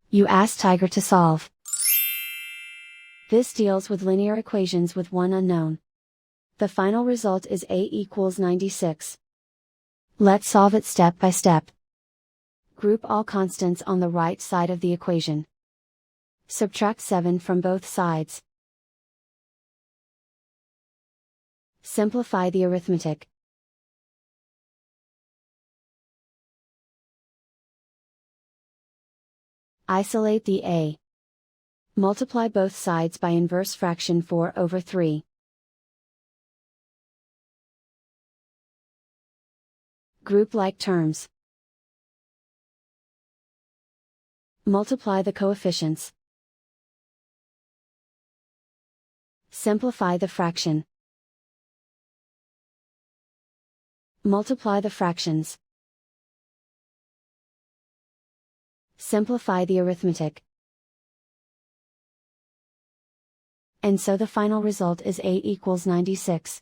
You ask Tiger to solve. This deals with linear equations with one unknown. The final result is A equals 96. Let's solve it step by step. Group all constants on the right side of the equation. Subtract 7 from both sides. Simplify the arithmetic. Isolate the A. Multiply both sides by inverse fraction 4/3. Group like terms. Multiply the coefficients. Simplify the fraction. Multiply the fractions. Simplify the arithmetic. And so the final result is A equals 96.